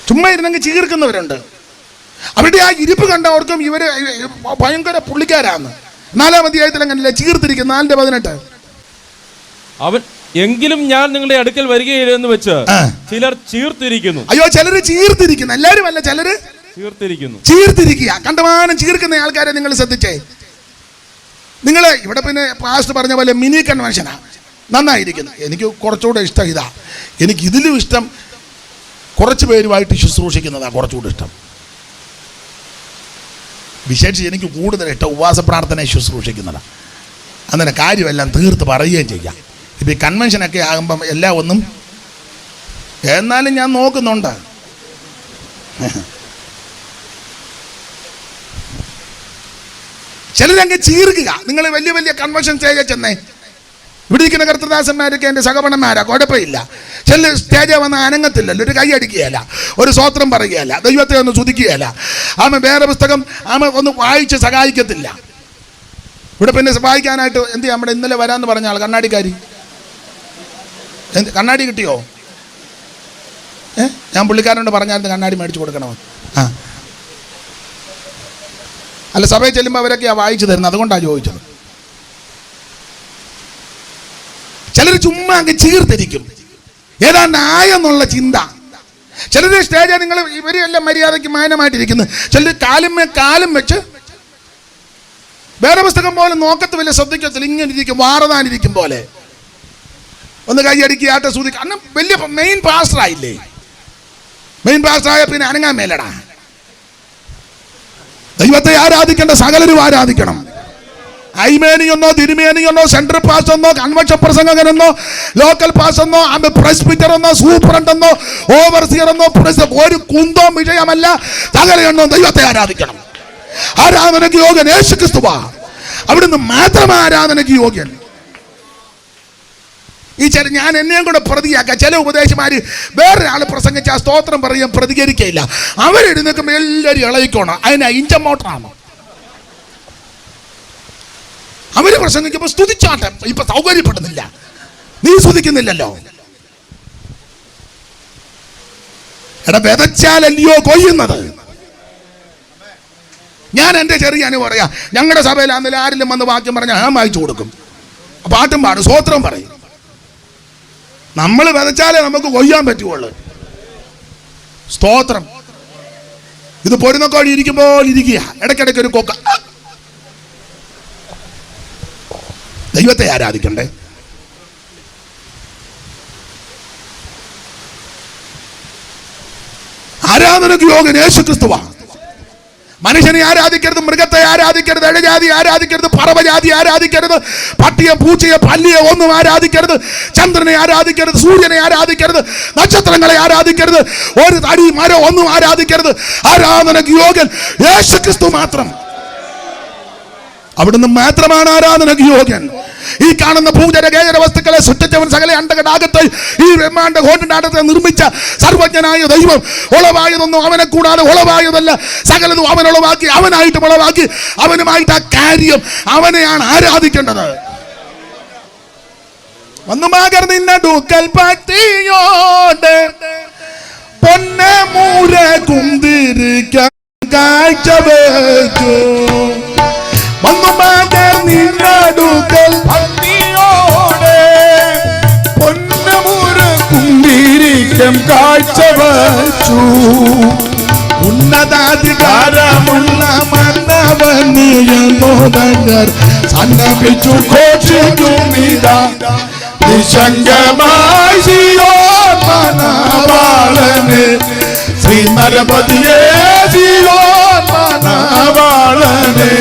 ചുമ്മാ ഇരുന്നെങ്കിൽ ചീർക്കുന്നവരുണ്ട്. അവരുടെ ആ ഇരിപ്പ് കണ്ടവർക്കും ഇവര് ഭയങ്കര പുള്ളിക്കാരാന്ന്. 4-ാം അധ്യായത്തിൽ അങ്ങനല്ലേ ചീർത്തിരിക്കുന്നു. 4:18 അവൻ എങ്കിലും ഞാൻ നിങ്ങളുടെ അടുക്കൽ വരികയില്ലെന്ന് വെച്ച് ചിലർ ചീർത്തിരിക്കുന്നു. അയ്യോ, ചിലര് ചീർത്തിരിക്കുന്നു, എല്ലാരും അല്ല, ചിലര് ചീർത്തിരിക്കുക. കണ്ടമാനം ചീർക്കുന്ന ആൾക്കാരെ നിങ്ങൾ ശ്രദ്ധിച്ചേ. നിങ്ങൾ ഇവിടെ പിന്നെ പാസ്റ്റർ പറഞ്ഞ പോലെ മിനി കൺവെൻഷനാ നന്നായിരിക്കുന്നു. എനിക്ക് കുറച്ചുകൂടെ ഇഷ്ടം ഇതാ. എനിക്ക് ഇതിലും ഇഷ്ടം കുറച്ച് പേരുമായിട്ട് ശുശ്രൂഷിക്കുന്നതാണ് കുറച്ചുകൂടെ ഇഷ്ടം. വിശേഷിച്ച് എനിക്ക് കൂടുതൽ ഇഷ്ടം ഉപവാസ പ്രാർത്ഥനയെ ശുശ്രൂഷിക്കുന്നതാണ്. അങ്ങനെ കാര്യമെല്ലാം തീർത്ത് പറയുകയും ചെയ്യാം. ഇപ്പം ഈ കൺവെൻഷനൊക്കെ ആകുമ്പം എല്ലാം ഒന്നും, എന്നാലും ഞാൻ നോക്കുന്നുണ്ട്. ചിലരങ്ങ് ചീർക്കുക. നിങ്ങൾ വലിയ വലിയ കൺവെൻഷൻ സ്റ്റേജിൽ ചെന്നേ, ഇവിടെ ഇരിക്കുന്ന കർത്തദാസന്മാരൊക്കെ എൻ്റെ സഹപണന്മാരാ, കുഴപ്പമില്ല. ചില സ്റ്റേജിൽ വന്ന് അനങ്ങത്തില്ലല്ലോ, ഒരു കൈ അടിക്കുകയല്ല, ഒരു സ്തോത്രം പറയുകയല്ല, ദൈവത്തെ ഒന്ന് സ്തുതിക്കുകയല്ല, ആമ വേറെ പുസ്തകം ആമ ഒന്ന് വായിച്ച് സഹായിക്കത്തില്ല. ഇവിടെ പിന്നെ വായിക്കാനായിട്ട് എന്ത് നമ്മുടെ ഇന്നലെ വരാമെന്ന് പറഞ്ഞ ആൾ കണ്ണാടിക്കാരി, കണ്ണാടി കിട്ടിയോ? ഞാൻ പുള്ളിക്കാരനോട് പറഞ്ഞായിരുന്നു കണ്ണാടി മേടിച്ചു കൊടുക്കണമെന്ന്. അല്ല, സഭയിൽ ചെല്ലുമ്പോൾ അവരൊക്കെയാണ് വായിച്ചു തരുന്നത്, അതുകൊണ്ടാണ് ചോദിച്ചത്. ചിലർ ചുമ്മാ അങ്ങ് ചീർത്തിരിക്കും, ഏതാണ്ട് ആയെന്നുള്ള ചിന്ത. ചിലർ സ്റ്റേജിൽ നിങ്ങൾ ഇവരെല്ലാം മര്യാദയ്ക്ക് മാന്യമായിട്ടിരിക്കുന്നു. ചിലർ കാലും വെച്ച് വേറെ പുസ്തകം പോലെ നോക്കത്ത് വലിയ ശ്രദ്ധിക്കത്തില്ല, ഇങ്ങനെ ഇരിക്കും, വാറതാനിരിക്കും പോലെ. ഒന്ന് കൈയടിക്കുക, ആട്ട സൂതിക്കുക. അന്ന് വലിയ മെയിൻ പാസ്റ്ററായില്ലേ, മെയിൻ പാസ്റ്ററായ പിന്നെ അനങ്ങാൻ മേലടാ. ദൈവത്തെ ആരാധിക്കേണ്ട സകലരും ആരാധിക്കണം. ഐമേനിയെന്നോ തിരുമേനിയെന്നോ സെൻട്രൽ പാസ് എന്നോ കൺവെൻഷൻ പ്രസംഗകനെന്നോ ലോക്കൽ പാസ് എന്നോ പ്രസ്ബിറ്റർ എന്നോ സൂപ്രണ്ട് എന്നോ ഓവർസിയർ എന്നോ ഒരു കുന്തോ വിഷയമല്ല. സകലയെന്നോ ദൈവത്തെ ആരാധിക്കണം. ആരാധനയ്ക്ക് യോഗ്യൻ യേശുക്രിസ്തുവാ. അവിടുന്ന് മാത്രം ആരാധനയ്ക്ക് യോഗ്യൻ. ഈ ഞാൻ എന്നെയും കൂടെ പ്രതിയാക്കാം. ചില ഉപദേശമാര് വേറൊരാൾ പ്രസംഗിച്ച ആ സ്തോത്രം പറയാൻ പ്രതികരിക്കയില്ല. അവരെഴുന്നേക്കുമ്പോൾ എല്ലാവരും ഇളയിക്കോണം. അതിനാ ഇഞ്ചൻ മോട്ടറാണ്. അവര് പ്രസംഗിക്കുമ്പോൾ സ്തുതിച്ചാട്ടെ. ഇപ്പൊ സൗകര്യപ്പെടുന്നില്ല, നീ സ്തുതിക്കുന്നില്ലല്ലോ. എടാ, വിതച്ചാലല്ലയോ കൊയ്യുന്നത്. ഞാൻ എൻ്റെ ചെറിയ അനുഭവം പറയാം. ഞങ്ങളുടെ സഭയിലാണെങ്കിലും ആരെങ്കിലും വന്ന് വാക്യം പറഞ്ഞാൽ ഞാൻ വായിച്ചു കൊടുക്കും, പാട്ടും പാടും, സ്തോത്രം പറയും. നമ്മൾ വിതച്ചാലേ നമുക്ക് കൊയ്യാൻ പറ്റുള്ളൂ. സ്തോത്രം. ഇത് പൊരുന്നക്കോഴി ഇരിക്കുമ്പോൾ ഇരിക്കുക, ഇടയ്ക്കിടയ്ക്ക് ഒരു കൊക്ക. ദൈവത്തെ ആരാധിക്കണ്ടേ? ആരാധനയ്ക്ക് യോഗ്യൻ യേശുക്രിസ്തുവാണ്. മനുഷ്യനെ ആരാധിക്കരുത്, മൃഗത്തെ ആരാധിക്കരുത്, ഇഴജാതി ആരാധിക്കരുത്, പറവജാതി ആരാധിക്കരുത്, പട്ടിയെ പൂച്ചയെ പല്ലിയെ ഒന്നും ആരാധിക്കരുത്, ചന്ദ്രനെ ആരാധിക്കരുത്, സൂര്യനെ ആരാധിക്കരുത്, നക്ഷത്രങ്ങളെ ആരാധിക്കരുത്, ഒരു തടി മരം ഒന്നും ആരാധിക്കരുത്. ആരാധനയ്ക്ക് യോഗ്യൻ യേശുക്രിസ്തു മാത്രം. അവിടുന്ന് മാത്രമാണ് ആരാധനയ്ക്ക് യോഗ്യൻ. ഈ കാണുന്ന ഭൂചര ഗേചര വസ്തുക്കളെ സൃഷ്ടിച്ചവൻ, സകല അണ്ടകടാകത്തെ ഈ ബ്രഹ്മാണ്ഡ ഘോഷനാടത്തെ നിർമ്മിച്ച സർവജ്ഞനായ ദൈവം. ഉളവായതൊന്നും അവനെ കൂടാതെ ഉളവായതല്ല, സകലതും അവൻ ഉളവാക്കി, അവനായിട്ട് ഉളവാക്കി, അവനുമായിട്ട് ആ കാര്യം അവനെയാണ് ആരാധിക്കേണ്ടത്. വന്നുമാകർ നിന്നടുക്കൽ പട്ടിയോട് പൊന്നമൂര കുന്തിരിക്കാൻ കാഴ്ച വെച്ചു. വന്നുമാകർ നിന്നടുക്കൽ പട്ടിയോട് പൊന്നമൂര കുന്തിരിക്കാൻ കാഴ്ച വെച്ചു. ഉന്നതാധികാരമുള്ള മന്നവനിയർ സന്നപിച്ചു ഘോഷിക്കുന്നിതാ നിശങ്കമായി സിയോൻ മണവാളനെ, ശ്രീനരപതിയേ സിയോൻ മണവാളനെ.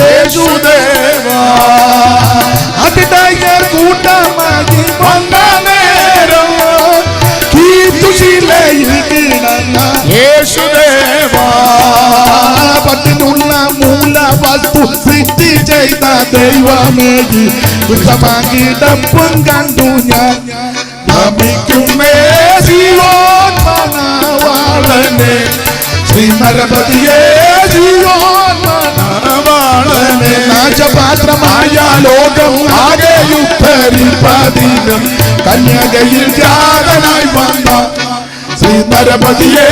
യേശുദേവാ അതിടയർ കൂട്ടമായി വന്ന നേരം ചെയ്ത ദൈവമേ ദുഃഖമാക്കിടപ്പും കണ്ടു ഞാൻ നമിക്കുന്നേ ജീവൻ മണവാളനെ ശ്രീനരപതിയേ ജീവൻ മണവാളനെ നാശപാത്രമായ ലോകം ആകെയും പരിപാടിയും കന്യകയിൽ ജാതനായി വന്ന ശ്രീനരപതിയേ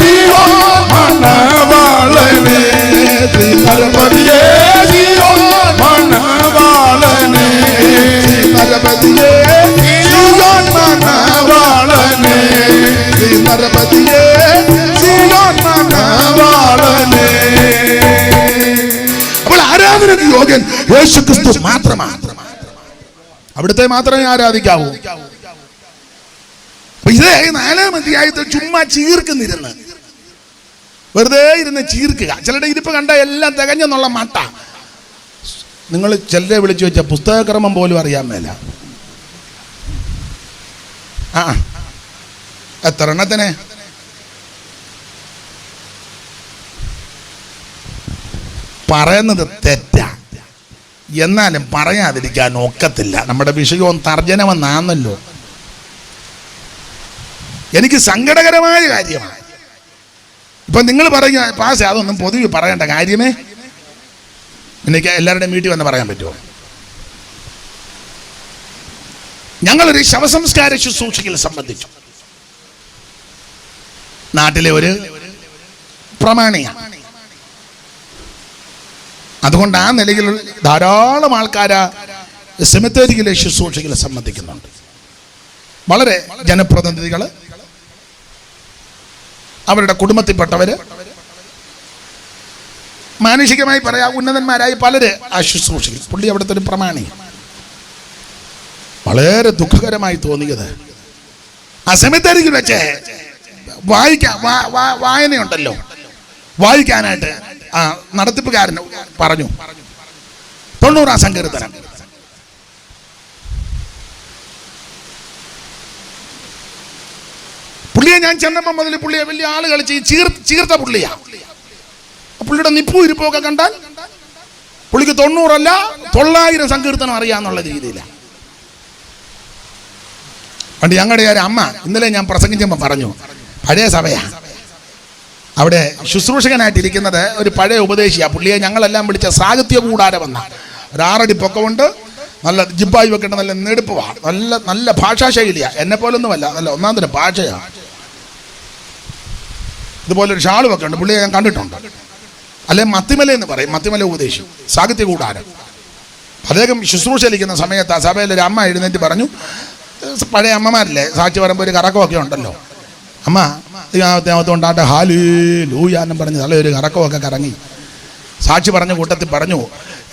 ജീവൻ മണവാളനെ ശ്രീനരപതിയേ ജീവൻ മണവാളനെ ശ്രീനരപതിയേ ജീവൻ മണവാളനെ ശ്രീനരപതിയേ ജീവൻ മണവാളനെ. അപ്പോൾ ആരാധനയ്ക്ക് യോഗ്യൻ യേശുക്രിസ്തു മാത്രമാണ്. അവിടുത്തെ മാത്രമേ ആരാധിക്കാവൂ. ഇതേ 4-ാം അധ്യായത്തിൽ ചുമ്മാ ചീർക്കുന്നിരുന്ന് വെറുതെ ഇരുന്ന് ചീർക്കുക. ചിലരുടെ ഇരിപ്പ് കണ്ട എല്ലാം തികഞ്ഞെന്നുള്ള മട്ട. നിങ്ങൾ ചിലരെ വിളിച്ചു വെച്ച പുസ്തകക്രമം പോലും അറിയാൻ മേല. എത്ര എണ്ണത്തിനെ പറയുന്നത് തെറ്റാ, എന്നാലും പറയാതിരിക്കാൻ ഒക്കത്തില്ല. നമ്മുടെ വിഷയവും തർജ്ജനമെന്നാണല്ലോ. എനിക്ക് സങ്കടകരമായ കാര്യമാണ്. ഇപ്പൊ നിങ്ങൾ പറയുക പാസ് അതൊന്നും പൊതുവെ പറയേണ്ട കാര്യമേ. എനിക്ക് എല്ലാവരുടെയും വീട്ടിൽ വന്ന് പറയാൻ പറ്റുമോ? ഞങ്ങളൊരു ശവസംസ്കാര ശുശ്രൂഷയിൽ സംബന്ധിച്ചു. നാട്ടിലെ ഒരു പ്രമാണിയാണ്. അതുകൊണ്ട് ആ നിലയിൽ ധാരാളം ആൾക്കാർ സെമിത്തേരിയിലെ ശുശ്രൂഷയിൽ സംബന്ധിക്കുന്നുണ്ട്. വളരെ ജനപ്രതിനിധികൾ, അവരുടെ കുടുംബത്തിൽപ്പെട്ടവര്, മാനുഷികമായി പറയാ ഉന്നതന്മാരായി പലര് ആ ശുശ്രൂഷയിൽ. പുള്ളി അവിടുത്തെ ഒരു പ്രമാണി. വളരെ ദുഃഖകരമായി തോന്നിയത് ആ സെമിത്തേരിയിൽ വെച്ച് വായനയുണ്ടല്ലോ, വായിക്കാനായിട്ട് ആ നടത്തിപ്പുകാരൻ പറഞ്ഞു 90-ാം സങ്കീർത്തനം. പുള്ളിയെ ഞാൻ ചെന്നപ്പോൾ മുതൽ പുള്ളിയെ വലിയ ആളുകൾ ചീർത്ത പുള്ളിയാ. പുള്ളിയുടെ നിപ്പും ഇരിപ്പൊക്കെ കണ്ടാൽ പുള്ളിക്ക് 90 അല്ല 900 സങ്കീർത്തനം അറിയാന്നുള്ള രീതിയിലാണ്. പണ്ട് ഞങ്ങളുടെ ഒരു അമ്മ ഇന്നലെ ഞാൻ പ്രസംഗിച്ചപ്പോൾ പറഞ്ഞു, പഴയ സഭയാ, അവിടെ ശുശ്രൂഷകനായിട്ടിരിക്കുന്നത് ഒരു പഴയ ഉപദേശിയാ. പുള്ളിയെ ഞങ്ങളെല്ലാം വിളിച്ച സാഹിത്യ കൂടാതെ വന്ന ഒരു 6 അടി പൊക്കമുണ്ട്, നല്ല ജിബ്ബായി വെക്കേണ്ട നല്ല നെടുപ്പുവാ, നല്ല ഭാഷാ ശൈലിയാ. എന്നെ പോലൊന്നുമല്ല, നല്ല ഒന്നാം തരം ഭാഷയാണ്. ഇതുപോലൊരു ഷാള് ഒക്കെ ഉണ്ട്. പുള്ളിയെ ഞാൻ കണ്ടിട്ടുണ്ട്. അല്ലെ മത്തിമല എന്ന് പറയും, മത്തിമല ഉപദേശി, സാഹിത്യ കൂടാരം. അദ്ദേഹം ശുശ്രൂഷയിലിരിക്കുന്ന സമയത്ത് ആ സഭയിൽ ഒരു അമ്മ എഴുന്നേറ്റ് പറഞ്ഞു, പഴയ അമ്മമാരില്ലേ സാക്ഷി പറയുമ്പോൾ ഒരു കറക്കമൊക്കെ ഉണ്ടല്ലോ, അമ്മ ഇതിനകത്തോണ്ടാട്ടെ ഹാലൂ ലൂയാന്നും പറഞ്ഞ് നല്ലൊരു കറക്കമൊക്കെ കറങ്ങി സാക്ഷി പറഞ്ഞ കൂട്ടത്തിൽ പറഞ്ഞു,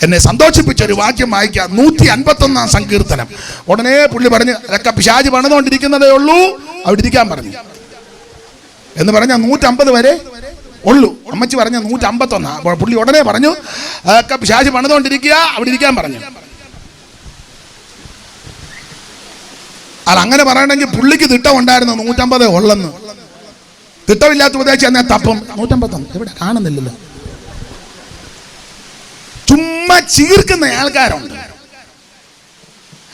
എന്നെ സന്തോഷിപ്പിച്ചൊരു വാക്യം വായിക്കുക, 151-ാം സങ്കീർത്തനം. ഉടനെ പുള്ളി പറഞ്ഞു, അതൊക്കെ പിശാച് പണിതുകൊണ്ടിരിക്കുന്നതേ ഉള്ളൂ, അവിടെ ഇരിക്കാൻ പറഞ്ഞു എന്ന് പറഞ്ഞാൽ 150 വരെ ഉള്ളൂ. അമ്മച്ചി പറഞ്ഞ 151. അപ്പോൾ പുള്ളി ഉടനെ പറഞ്ഞു, അതൊക്കെ പിശാച് പണിതുകൊണ്ടിരിക്കുക, അവിടെ ഇരിക്കാൻ പറഞ്ഞു. അതങ്ങനെ പറയണമെങ്കിൽ പുള്ളിക്ക് തിട്ടം ഉണ്ടായിരുന്നു 150 ഉള്ളെന്ന്. തിട്ടമില്ലാത്ത ഉപദേശിച്ച് എന്നാൽ തപ്പം 151 എവിടെ കാണുന്നില്ലല്ലോ. ചുമ്മാ ചീർക്കുന്ന ആൾക്കാരുണ്ട്.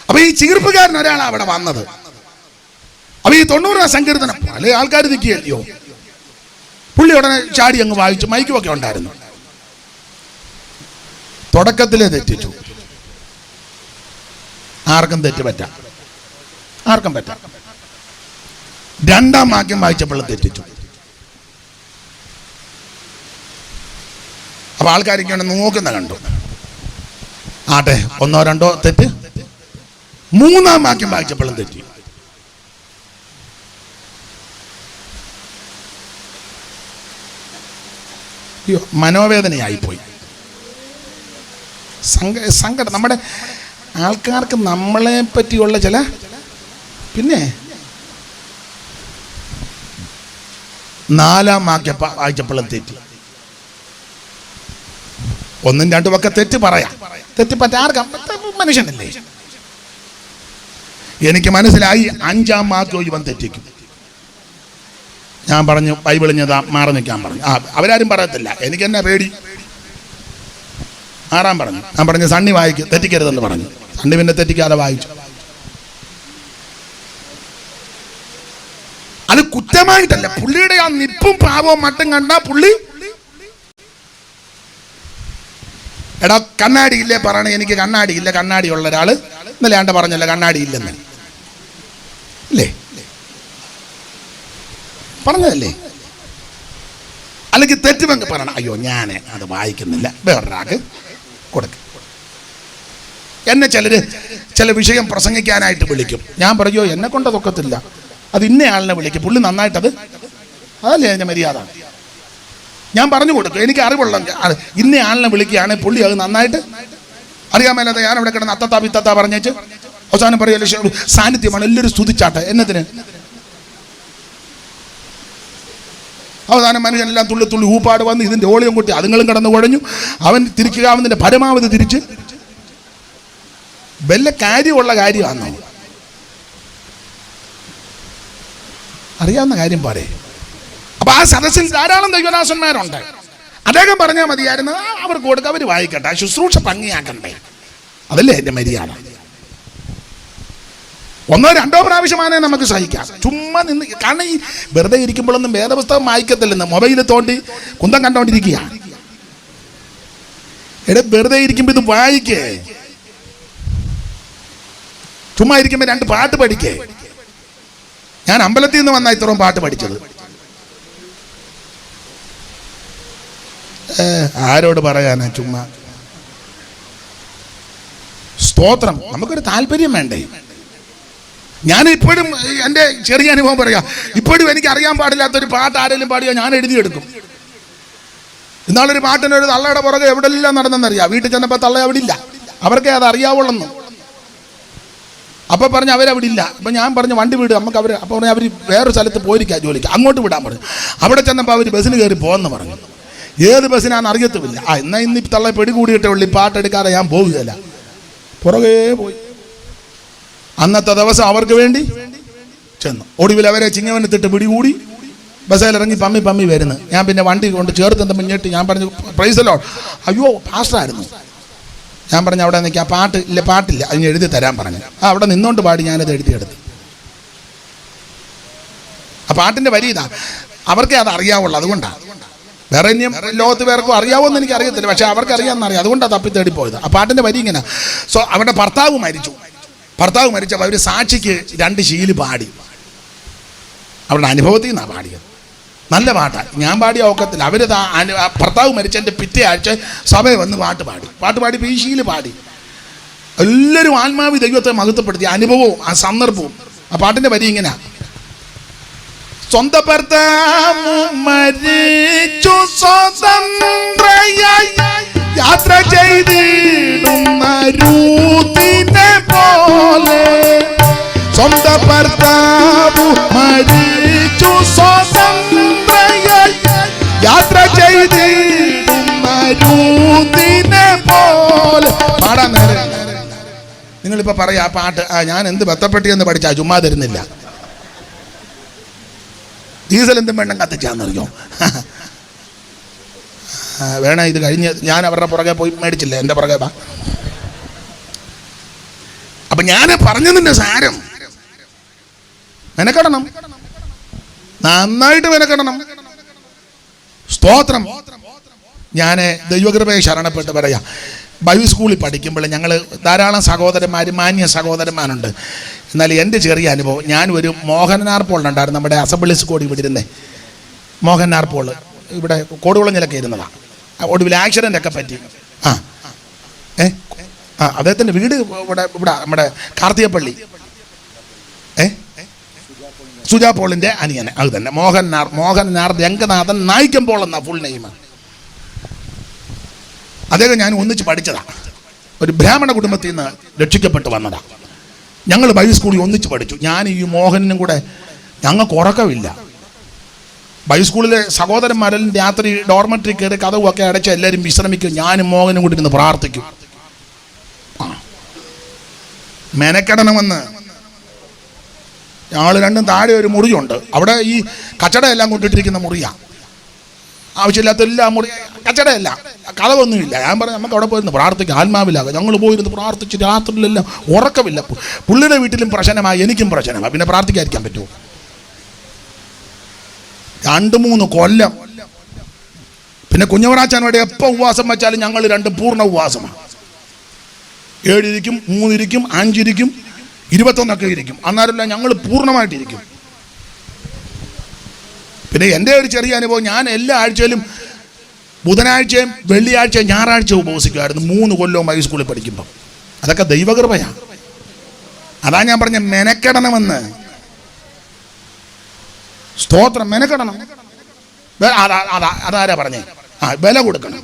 അപ്പൊ ഈ ചീർപ്പുകാരൻ ഒരാളാണ് അവിടെ വന്നത്. അപ്പൊ ഈ 90-ാം സങ്കീർത്തനം പല ആൾക്കാർ നിൽക്കുകയല്ലയോ. പുള്ളി ഉടനെ ചാടി അങ്ങ് വായിച്ചു. മൈക്കുമൊക്കെ ഉണ്ടായിരുന്നു. തുടക്കത്തിലെ തെറ്റിച്ചു. ആർക്കും തെറ്റ് പറ്റാം, ആർക്കും പറ്റാം. 2-ാം വാക്യം വായിച്ചപ്പോൾ തെറ്റിച്ചു. അപ്പൊ ആൾക്കാരിങ്ങനെ നോക്കുന്ന കണ്ടു. ആട്ടെ, 1-2 തെറ്റ്. 3-ാം വാക്യം വായിച്ചപ്പോഴും തെറ്റി. അയ്യോ, മനോവേദനയായിപ്പോയി. സങ്കടം. നമ്മുടെ ആൾക്കാർക്ക് നമ്മളെ പറ്റിയുള്ള ചില പിന്നെ 4-ാം വാക്യം വായിച്ചപ്പോഴും തെറ്റി. 1ഉം 2ഉം ഒക്കെ തെറ്റ് പറയാം, തെറ്റിപ്പറ്റ ആർക്കാം, മനുഷ്യനല്ലേ. എനിക്ക് മനസ്സിലായി 5-ാം വാക്യം ഇവൻ തെറ്റിക്കും. ഞാൻ പറഞ്ഞു, ബൈബിളിൽ ഞാൻ മാറി നിൽക്കാൻ പറഞ്ഞു. അവരാരും പറയത്തില്ല, എനിക്ക് എന്നെ പേടി. മാറാൻ പറഞ്ഞു. ഞാൻ പറഞ്ഞു സണ്ണി വായിക്കും, തെറ്റിക്കരുതെന്ന് പറഞ്ഞു. സണ്ണി പിന്നെ തെറ്റിക്കാതെ വായിച്ചു. അത് കുറ്റമായിട്ടല്ല, പുള്ളിയുടെ ആ നിപ്പും പാവവും മട്ടും കണ്ടാ പുള്ളി എടാ കണ്ണാടി ഇല്ലേ പറയണേ, എനിക്ക് കണ്ണാടി ഇല്ല. കണ്ണാടി ഉള്ള ഒരാള് ഇന്നലെ ആണ്ട പറഞ്ഞല്ലോ കണ്ണാടി ഇല്ലെന്ന്, അല്ലേ? പറഞ്ഞതല്ലേ? അല്ലെങ്കിൽ തെറ്റുമെങ്കിൽ പറയണം, അയ്യോ ഞാൻ അത് വായിക്കുന്നില്ല, വേറൊരാൾക്ക് കൊടുക്കും. എന്നെ ചില വിഷയം പ്രസംഗിക്കാനായിട്ട് വിളിക്കും. ഞാൻ പറയോ എന്നെ കൊണ്ടതൊക്കത്തില്ല, അത് ഇന്നയാളിനെ വിളിക്കും. പുള്ളി നന്നായിട്ടത്, അതല്ലേ അതിൻ്റെ മര്യാദ. ഞാൻ പറഞ്ഞു കൊടുക്കും, എനിക്ക് അറിവുള്ള ഇന്നയാളിനെ വിളിക്കുകയാണെങ്കിൽ പുള്ളി അത് നന്നായിട്ട് അറിയാൻ മേലാതെ ഞാൻ അവിടെ കിടന്ന് അത്തത്താ പിത്തത്താ പറഞ്ഞേച്ച് അവസാനം പറയല്ലോ സാന്നിധ്യമാണ്, എല്ലാവരും സ്തുതിച്ചാട്ടെ. എന്നതിന് അവസാനം മനുഷ്യനെല്ലാം തുള്ളി തുള്ളി ഊപ്പാട് വന്ന് ഇതിൻ്റെ ഓളിയം കൂട്ടി അതുങ്ങളും കിടന്ന് കുഴഞ്ഞു. അവൻ തിരിക്കുകയാവുന്നതിൻ്റെ പരമാവധി തിരിച്ച് വല്ല കാര്യമുള്ള കാര്യമാണോ? അറിയാവുന്ന കാര്യം പോരെ. അപ്പൊ ആ സദസ്സിൽ ധാരാളം ദൈവദാസന്മാരുണ്ട്. അദ്ദേഹം പറഞ്ഞാൽ മതിയായിരുന്നു, അവർക്ക് കൊടുക്കുക, അവർ വായിക്കട്ടെ, ശുശ്രൂഷ ഭംഗിയാക്കണ്ടേ, അതല്ലേ എൻ്റെ മര്യാദ. 1 or 2 പ്രാവശ്യമാണേ നമുക്ക് സഹിക്കാം. ചുമ്മാ നിന്ന്, കാരണം ഈ വെറുതെ ഇരിക്കുമ്പോഴൊന്നും വേദപുസ്തകം വായിക്കത്തില്ലെന്ന് മൊബൈലിൽ തോണ്ടി കുന്തം കണ്ടോണ്ടിരിക്കുക. വെറുതെ ഇരിക്കുമ്പോ ഇത് വായിക്കേ, ചുമ്മാ ഇരിക്കുമ്പോ 2 പാട്ട് പഠിക്കേ. ഞാൻ അമ്പലത്തിൽ നിന്ന് വന്ന ഇത്രയും പാട്ട് പഠിച്ചത്. ആരോട് പറയാനാ? ചുമ്മാ സ്തോത്രം. നമുക്കൊരു താല്പര്യം വേണ്ടേ? ഞാൻ ഇപ്പോഴും എൻ്റെ ചെറിയ അനുഭവം പറയാം. ഇപ്പോഴും എനിക്ക് അറിയാൻ പാടില്ലാത്തൊരു പാട്ട് ആരെങ്കിലും പാടിയാ ഞാൻ എഴുതിയെടുക്കും. ഇന്നാളൊരു പാട്ടിനൊരു തള്ളയുടെ പുറകെ എവിടെല്ലാം നടന്നെന്നറിയാം. വീട്ടിൽ ചെന്നപ്പോൾ തള്ള അവിടെ ഇല്ല, അവർക്കേ അത് അറിയാവുള്ളെന്ന്. അപ്പോൾ പറഞ്ഞ് അവരവിടെ ഇല്ല. അപ്പം ഞാൻ പറഞ്ഞു വണ്ടി വിടുക നമുക്ക്. അപ്പോൾ പറഞ്ഞാൽ അവർ വേറൊരു സ്ഥലത്ത് പോയിരിക്കാം ജോലിക്ക്, അങ്ങോട്ട് വിടാൻ പറഞ്ഞു. അവിടെ ചെന്നപ്പോൾ അവർ ബസ്സിന് കയറി പോകുമെന്ന് പറഞ്ഞു. ഏത് ബസ്സിനാണെന്ന് അറിയത്തുമില്ല. എന്നാൽ ഇന്ന് തള്ള പിടികൂടിയിട്ടേ ഉള്ളൂ, പാട്ടെടുക്കാതെ ഞാൻ പോവുകയില്ല. പുറകെ പോയി. അന്നത്തെ ദിവസം അവർക്ക് വേണ്ടി ചെന്നു. ഒടുവിൽ അവരെ ചിങ്ങവനത്തിട്ട് പിടികൂടി ബസ്സിലിറങ്ങി പമ്മി വരുന്നു. ഞാൻ പിന്നെ വണ്ടി കൊണ്ട് ചേർത്ത് മുന്നിട്ട് ഞാൻ പറഞ്ഞു പ്രൈസ് ദി ലോർഡ്. അയ്യോ പാസ്റ്ററായിരുന്നു. ഞാൻ പറഞ്ഞു അവിടെ നിൽക്കുക, ആ പാട്ടില്ല അതിന് എഴുതി തരാൻ പറഞ്ഞു. അവിടെ നിന്നോണ്ട് പാടി ഞാനത് എഴുതിയെടുത്തു. ആ പാട്ടിൻ്റെ വരി ഇതാ. അവർക്കേ അത് അറിയാവുള്ളൂ, അതുകൊണ്ടാണ്. വേറെ ഇനിയും ലോകത്ത് പേർക്കും അറിയാവുമെന്ന് എനിക്ക് അറിയത്തില്ല, പക്ഷെ അവർക്ക് അറിയാമെന്നറിയാം, അതുകൊണ്ടാണ് തപ്പി തേടിപ്പോയത്. ആ പാട്ടിൻ്റെ വരി ഇങ്ങനെ. സോ അവരുടെ ഭർത്താവ് മരിച്ചപ്പോൾ അവർ സാക്ഷിക്ക് 2 ശീല് പാടി. അവരുടെ അനുഭവത്തിൽ നിന്നാണ് പാടിയത്. നല്ല പാട്ടാണ്. ഞാൻ പാടിയ ഒക്കത്തില്ല. അവർ ഭർത്താവ് മരിച്ചതിൻ്റെ പിറ്റേ ആഴ്ച സഭയിൽ വന്ന് പാട്ട് പാടി ഈ ശീല് പാടി. എല്ലാവരും ആത്മാവി ദൈവത്തെ മഹത്വപ്പെടുത്തി. അനുഭവവും ആ സന്ദർഭവും. ആ പാട്ടിൻ്റെ വരി ഇങ്ങനെ: സ്വന്തം ഭർത്താവ് മരിച്ചു സ്വതന്ത്രയായി യാത്ര ചെയ്തിടുന്ന രൂതിനെ പോലെ. സ്വന്തം ഭർത്താവ് മരിച്ചു സ്വതന്ത്രയായി യാത്ര ചെയ്തിടുന്ന രൂതിനെ പോലെ. പാടാൻ നേരം നിങ്ങളിപ്പോൾ പറയാ ആ പാട്ട് ഞാൻ എന്ത് ബത്തപ്പെട്ടിയെന്ന് പഠിച്ചാ ചുമ്മാ തരുന്നില്ല. ഡീസൽ എന്തും വേണം കത്തിച്ചാന്നറിയോ? വേണ ഇത് കഴിഞ്ഞ് ഞാൻ അവരുടെ പുറകെ പോയി മേടിച്ചില്ല, എൻ്റെ പുറകെ വാ. അപ്പൊ ഞാൻ പറഞ്ഞതിൻ്റെ സാരം മെനക്കെടണം, നന്നായിട്ട് മെനക്കെടണം. സ്തോത്രം. ഞാൻ ദൈവകൃപയെ ശരണപ്പെട്ട് പറയാം. ബൈബിൾ സ്കൂളിൽ പഠിക്കുമ്പോൾ ഞങ്ങൾ ധാരാളം സഹോദരന്മാർ, മാന്യ സഹോദരന്മാരുണ്ട്. എന്നാൽ എൻ്റെ ചെറിയ അനുഭവം, ഞാൻ ഒരു മോഹൻലാൽ പോളുണ്ടായിരുന്നു നമ്മുടെ അസംബ്ലീസ് കോഡ് ഇവിടെ ഇരുന്നേ. മോഹൻലാൽ പോൾ ഇവിടെ കോടുകുളഞ്ഞിലൊക്കെ ഇരുന്നതാണ്. ഒടുവിൽ ആക്സിഡൻ്റൊക്കെ പറ്റി. അദ്ദേഹത്തിൻ്റെ വീട് ഇവിടെ നമ്മുടെ കാർത്തികപ്പള്ളി. സുജാ പോളിൻ്റെ അനിയനെ, അത് തന്നെ മോഹൻലാൽ രംഗനാഥൻ നായിക്കൻ പോൾ എന്നാ ഫുൾ നെയിം. അദ്ദേഹം ഞാൻ ഒന്നിച്ച് പഠിച്ചതാണ്. ഒരു ബ്രാഹ്മണ കുടുംബത്തിൽ നിന്ന് രക്ഷിക്കപ്പെട്ട് വന്നതാണ്. ഞങ്ങൾ ബൈബിൾ സ്കൂളിൽ ഒന്നിച്ച് പഠിച്ചു. ഞാൻ ഈ മോഹനും കൂടെ, ഞങ്ങൾക്ക് ഉറക്കമില്ല. ബൈബിൾ സ്കൂളിലെ സഹോദരന്മാരെല്ലാം രാത്രി ഡോർമെട്രി കയറി കഥവുമൊക്കെ അടച്ച് എല്ലാവരും വിശ്രമിക്കും. ഞാനും മോഹനും കൂടി ഇരുന്ന് പ്രാർത്ഥിക്കും. മെനക്കെടണമെന്ന്. ഞങ്ങൾ രണ്ടും താഴെ ഒരു മുറിയുണ്ട്. അവിടെ ഈ കച്ചട എല്ലാം കൊണ്ടിട്ടിരിക്കുന്ന മുറിയാണ്. ആവശ്യമില്ലാത്ത എല്ലാം മുറി കച്ചടയല്ല, കഥവൊന്നുമില്ല. ഞാൻ പറഞ്ഞു നമുക്ക് അവിടെ പോയിരുന്നു പ്രാർത്ഥിക്കാം, ആത്മാവിലാകാം. ഞങ്ങൾ പോയിരുന്നു പ്രാർത്ഥിച്ച് രാത്രിയിലെല്ലാം ഉറക്കമില്ല. പുള്ളിയുടെ വീട്ടിലും പ്രശ്നമായി, എനിക്കും പ്രശ്നമായി. പിന്നെ പ്രാർത്ഥിക്കാതിരിക്കാൻ പറ്റുമോ? 2-3 കൊല്ലം. പിന്നെ കുഞ്ഞവറാച്ചാനോടെ എപ്പോൾ ഉപവാസം വെച്ചാലും ഞങ്ങൾ 2 പൂർണ്ണ ഉപവാസമാണ്. 7 ഇരിക്കും, 3 ഇരിക്കും, 5 ഇരിക്കും, 21 ഇരിക്കും. അന്നേരമല്ല ഞങ്ങൾ പൂർണ്ണമായിട്ടിരിക്കും. പിന്നെ എൻ്റെ ഒരു ചെറിയ അനുഭവം, ഞാൻ എല്ലാ ആഴ്ചയിലും ബുധനാഴ്ചയും വെള്ളിയാഴ്ചയും ഞായറാഴ്ചയും ഉപവസിക്കുമായിരുന്നു 3 കൊല്ലവും ഹൈസ്കൂളിൽ പഠിക്കുമ്പോൾ. അതൊക്കെ ദൈവകൃപയാണ്. അതാ ഞാൻ പറഞ്ഞ മെനക്കെടണമെന്ന്. സ്തോത്രം, മെനക്കെടണം. അതാരാ പറഞ്ഞേ? വില കൊടുക്കണം.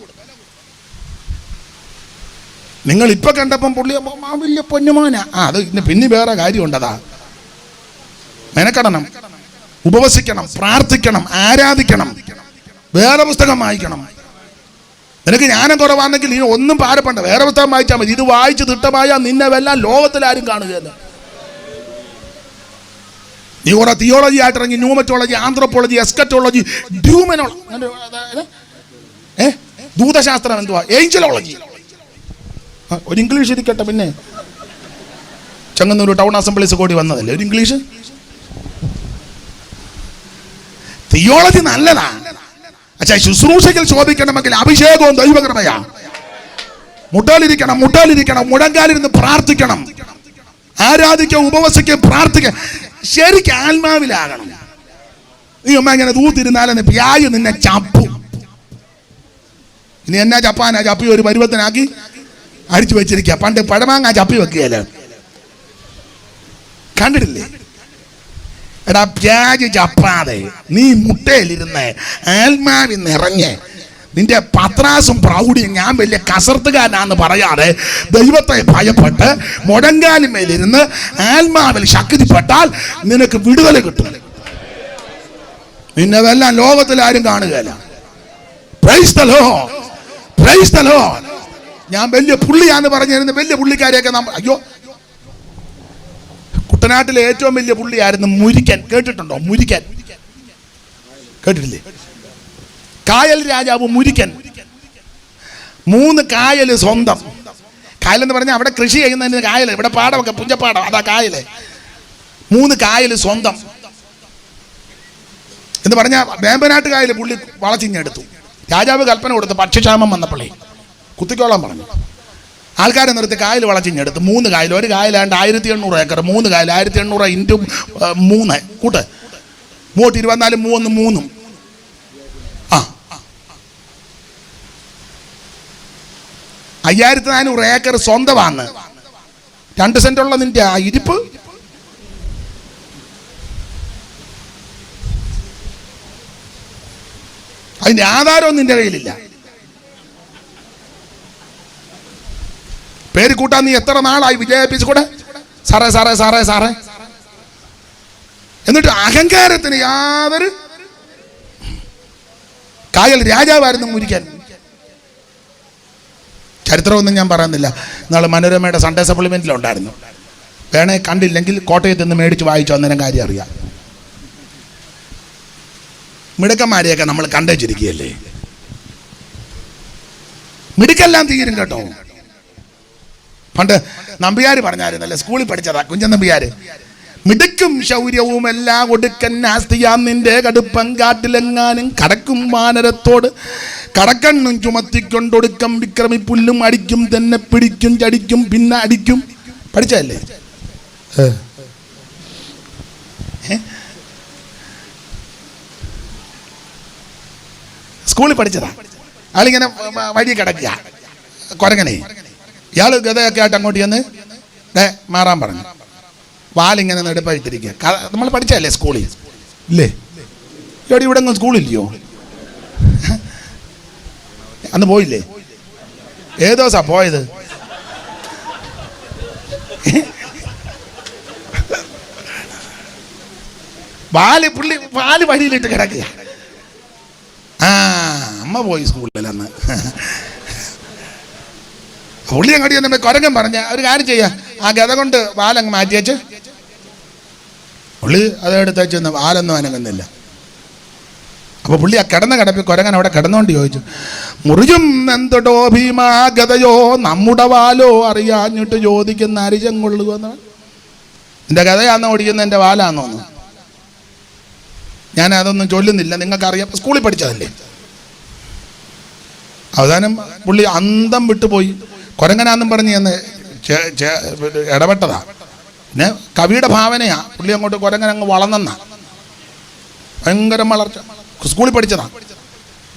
നിങ്ങൾ ഇപ്പൊ കണ്ടപ്പം പുള്ളി വലിയ പൊന്നുമോന. അത് പിന്നെ വേറെ കാര്യമുണ്ട്. അതാ മെനക്കെടണം, ഉപവസിക്കണം, പ്രാർത്ഥിക്കണം, ആരാധിക്കണം, വേറെ പുസ്തകം വായിക്കണം. നിനക്ക് ജ്ഞാനം കുറവാണെങ്കിൽ നീ ഒന്നും പാരപ്പണ്ട, വേറെ പുസ്തകം വായിച്ചാൽ മതി. ഇത് വായിച്ച് തിട്ടമായ നിന്നെ വല്ല ലോകത്തിലാരും കാണുകയല്ല. നീ കുറെ തിയോളജി ആയിട്ടിറങ്ങി, ന്യൂമറ്റോളജി, ആന്ത്രോപോളജി, എസ്കറ്റോളജി, ദൂതശാസ്ത്രം, എന്തുവാ ഏഞ്ചലോളജി, ഒരു ഇംഗ്ലീഷ് ഇരിക്കട്ടെ. പിന്നെ ചെങ്ങന്നൂർ ടൗൺ അസംബ്ലീസ് കൂടി വന്നതല്ലേ ഒരു ഇംഗ്ലീഷ്. തിയോളജി നല്ലതാ, പക്ഷേ ശുശ്രൂഷകൾ ശോഭിക്കണമെങ്കിൽ അഭിഷേകവും ദൈവകൃപയാ. മുട്ടാലിരിക്കണം, മുടങ്കാലിരുന്ന് പ്രാർത്ഥിക്കണം, ആരാധിക്കുക, ഉപവസിക്കുക, പ്രാർത്ഥിക്കുക. ശരിക്കും ആത്മാവിലാകണം. നീ അമ്മ ഇങ്ങനെ തൂത്തിരുന്നാലെന്ന് പ്യായ് നിന്നെ ചപ്പും. ഇനി എന്നാ ചപ്പാനാ? ചപ്പി ഒരു പരുവത്തിനാക്കി അടിച്ചു വെച്ചിരിക്കുക. പണ്ട് പഴമാങ്ങ ചപ്പി വെക്കുകയല്ല, കണ്ടിട്ടില്ലേ? എടാ, പ്യാജ് ചപ്പാതെ നീ മുട്ടയിലിരുന്ന് ആത്മാവിൽ നിറഞ്ഞ് നിന്റെ പത്രാസും പ്രൗഢിയും ഞാൻ വലിയ കസർത്തുകാരനാന്ന് പറയാതെ ദൈവത്തെ ഭയപ്പെട്ട് മുടങ്കാലിന്മേലിരുന്ന് ആത്മാവിൽ ശക്തിപ്പെട്ടാൽ നിനക്ക് വിടുതൽ കിട്ടും. നിന്നെല്ലാം ലോകത്തിലാരും കാണുകയില്ല. Praise the Lord, praise the Lord. ഞാൻ വലിയ പുള്ളിയാന്ന് പറഞ്ഞിരുന്ന വലിയ പുള്ളിക്കാരെയൊക്കെ അയ്യോ, കുട്ടനാട്ടിലെ ഏറ്റവും വലിയ പുള്ളിയായിരുന്നു മുരിക്കൻ. കേട്ടിട്ടുണ്ടോ? മുരിക്കൻ കേട്ടിട്ടില്ലേ? കായൽ രാജാവ് മുരിക്കൻ. 3 കായൽ സ്വന്തം. കായലെന്ന് പറഞ്ഞാൽ അവിടെ കൃഷി ചെയ്യുന്നതിന് കായൽ, ഇവിടെ പാടമൊക്കെ പുഞ്ചപ്പാടം, അതാ കായല്. 3 കായൽ സ്വന്തം എന്ന് പറഞ്ഞാൽ വേമ്പനാട്ട് കായൽ പുള്ളി വളച്ചിഞ്ഞെടുത്തു. രാജാവ് കൽപ്പന കൊടുത്തു, ഭക്ഷ്യക്ഷാമം വന്നപ്പോഴേ കുത്തിക്കോളാൻ പറഞ്ഞു. ആൾക്കാരെ നിർത്തി കായൽ വളച്ചിഞ്ഞെടുത്ത് 3 കായൽ. ഒരു കായലാണ്ട് 1800 ഏക്കർ. 3 കായൽ 1800 ഇൻറ്റു 3 കൂട്ട് 24 3 5400 ഏക്കർ സ്വന്തമാണ്. 2 സെന്റുള്ള നിന്റെ ആ ഇരിപ്പ്. അതിന്റെ ആധാരവും നിന്റെ കയ്യിലില്ല. പേര് കൂട്ടാൻ നീ എത്ര നാളായി വിജയിപ്പിച്ചു കൂടെ? സാറേ സാറേ സാറേ സാറേ. എന്നിട്ട് അഹങ്കാരത്തിന് യാതൊരു. കായൽ രാജാവായിരുന്നു മുരിക്കൻ. ചരിത്രമൊന്നും ഞാൻ പറയുന്നില്ല. നാളെ മനോരമയുടെ സൺഡേ സപ്ലിമെന്റിലുണ്ടായിരുന്നു. വേണേ കണ്ടില്ലെങ്കിൽ കോട്ടയത്ത് നിന്ന് മേടിച്ച് വായിച്ചു, അന്നേരം കാര്യം അറിയാം. മിടുക്കന്മാരെയൊക്കെ നമ്മൾ കണ്ടേച്ചിരിക്കുകയല്ലേ. മിടുക്കെല്ലാം തീരും കേട്ടോ. പണ്ട് നമ്പിയാർ പറഞ്ഞായിരുന്നല്ലേ, സ്കൂളിൽ പഠിച്ചതാ കുഞ്ചൻ നമ്പിയാർ. മിടുക്കും ശൗര്യവും എല്ലാം ഒടുക്കൻ നാസ്തിയാം നിന്റെ കടുപ്പം കാട്ടിലെങ്ങാനും കടക്കും വാനരത്തോട് കടക്കണ്ണും ചുമത്തിക്കൊണ്ടൊടുക്കം വിക്രമി പുല്ലും അടിക്കും തന്നെ പിടിക്കും ചടിക്കും പിന്നെ അടിക്കും. പഠിച്ചതല്ലേ? സ്കൂളിൽ പഠിച്ചതാ. ആളിങ്ങനെ വഴി കിടക്കുക കൊരങ്ങനെ. ഇയാൾ ഗതയൊക്കെ ആയിട്ട് അങ്ങോട്ട് ചെന്ന് മാറാൻ പറഞ്ഞു. വാലിങ്ങനെ നെടുപ്പഴിത്തിരിക്കുക. നമ്മൾ പഠിച്ചതല്ലേ സ്കൂളിൽ? ഇല്ലേ? ഇവിടെ ഒന്നും സ്കൂളില്ലയോ? അന്ന് പോയില്ലേ? ഏത് ദിവസാ പോയത്? വാല് വഴിയിലിട്ട് കിടക്കുക. അമ്മ പോയി സ്കൂളിൽ അന്ന്. പുള്ളി അങ്ങോട്ട് ചെന്നപ്പോ കൊരങ്ങൻ പറഞ്ഞ ഒരു കാര്യം ചെയ്യാം, ആ ഗത കൊണ്ട് വാലങ്ങ് മാറ്റിയേച്ച്. പുള്ളി അതെടുത്ത് വെച്ചൊന്ന് വാലൊന്നും അനങ്ങുന്നില്ല. അപ്പൊ പുള്ളി ആ കിടന്ന കിടപ്പി കുരങ്ങൻ അവിടെ കിടന്നോണ്ട് ചോദിച്ചു, മുറിയും എന്തൊടോ ഭീമാ ഗതയോ നമ്മുടെ വാലോ അറിയാഞ്ഞിട്ട് ചോദിക്കുന്ന അരിചം കൊള്ളുക. എൻ്റെ ഗതയാന്നോ ഓടിക്കുന്ന എൻ്റെ വാലാന്നോ? ഞാൻ അതൊന്നും ചൊല്ലുന്നില്ല, നിങ്ങൾക്കറിയാം, സ്കൂളിൽ പഠിച്ചതല്ലേ. അവസാനം പുള്ളി അന്തം വിട്ടുപോയി. കുരങ്ങനാന്നും പറഞ്ഞ് എന്ന് ഇടപെട്ടതാ. പിന്നെ കവിയുടെ ഭാവനയാ, പുള്ളി അങ്ങോട്ട് കുരങ്ങൻ അങ്ങ് വളർന്നെന്നാ, ഭയങ്കര വളർച്ച. സ്കൂളിൽ പഠിച്ചതാ.